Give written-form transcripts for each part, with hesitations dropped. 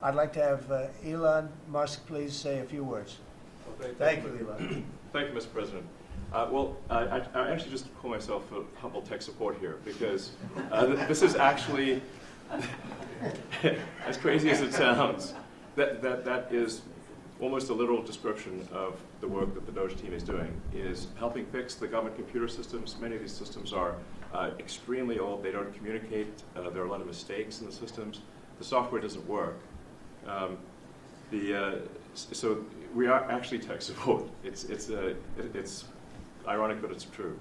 I'd like to have Elon Musk please say a few words. Okay, Thank you, Elon. Thank you, Mr. President. I actually just call myself a humble tech support here because this is actually, as crazy as it sounds, that is almost a literal description of the work that the DOGE team is doing, is helping fix the government computer systems. Many of these systems are extremely old. They don't communicate. There are a lot of mistakes in the systems. The software doesn't work. So we are actually tech support. It's ironic, but it's true.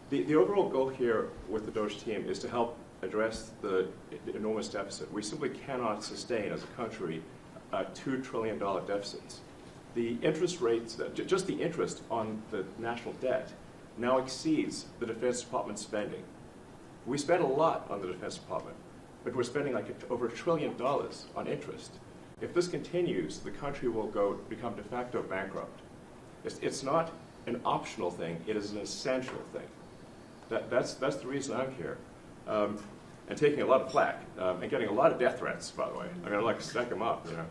The overall goal here with the DOGE team is to help address the enormous deficit. We simply cannot sustain, as a country, $2 trillion deficits. The interest rates, just the interest on the national debt, now exceeds the Defense Department spending. We spend a lot on the Defense Department, but we're spending like over $1 trillion on interest. If this continues, the country will become de facto bankrupt. It's not an optional thing, it is an essential thing. That's the reason I'm here. And taking a lot of flak, and getting a lot of death threats, by the way. I'm gonna stack them up, you know.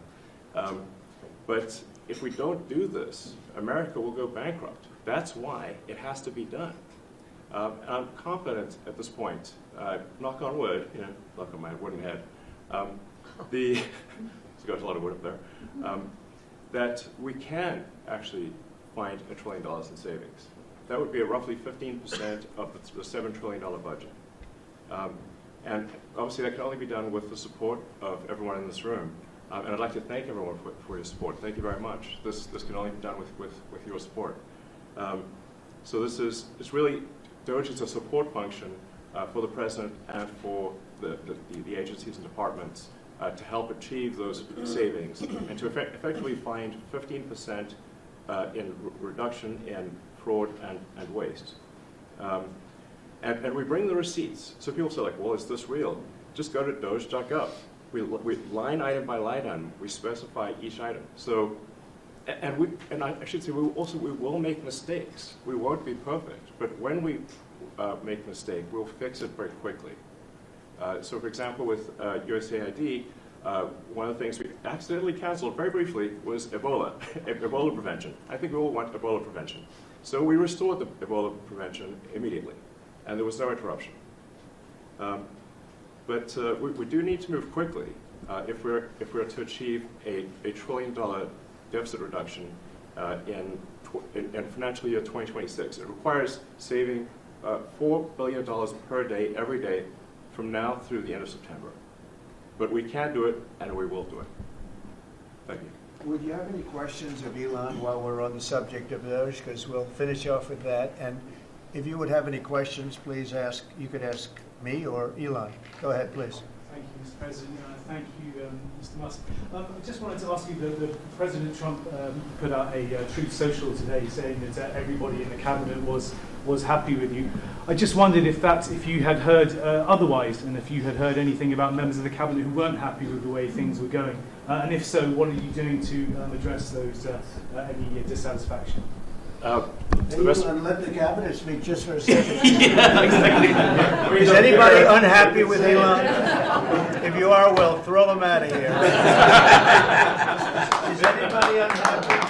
But if we don't do this, America will go bankrupt. That's why it has to be done. And I'm confident at this point, knock on wood, you know, knock on my wooden head, there's got a lot of wood up there, that we can actually find $1 trillion in savings. That would be roughly 15% of the $7 trillion budget. And obviously that can only be done with the support of everyone in this room. And I'd like to thank everyone for your support. Thank you very much. This can only be done with your support. So it's really, DOGE is a support function for the President and for the agencies and departments to help achieve those savings and to effectively find 15% in reduction in fraud and waste. And we bring the receipts. So people say, well, is this real? Just go to doge.gov. We line item by line item, we specify each item. So, and I should say, we will make mistakes. We won't be perfect, but when we make a mistake, we'll fix it very quickly. So for example, with USAID, one of the things we accidentally canceled very briefly was Ebola, Ebola prevention. I think we all want Ebola prevention. So we restored the Ebola prevention immediately, and there was no interruption. But we do need to move quickly if we're to achieve a $1 trillion deficit reduction in financial year 2026. It requires saving $4 billion per day, every day, from now through the end of September. But we can do it, and we will do it. Thank you. Would you have any questions of Elon while we're on the subject of those? Because we'll finish off with that. And if you would have any questions, please ask. You could ask me or Elon. Go ahead, please. Thank you, Mr. President. Thank you, Mr. Musk. I just wanted to ask you, that President Trump put out a Truth Social today saying that everybody in the cabinet was happy with you. I just wondered if you had heard otherwise, and if you had heard anything about members of the cabinet who weren't happy with the way things were going. And if so, what are you doing to address those any dissatisfaction? Elon, let the cabinet speak just for a second. Yeah, exactly. Is anybody unhappy with Elon? If you are, well, throw them out of here. Is anybody unhappy?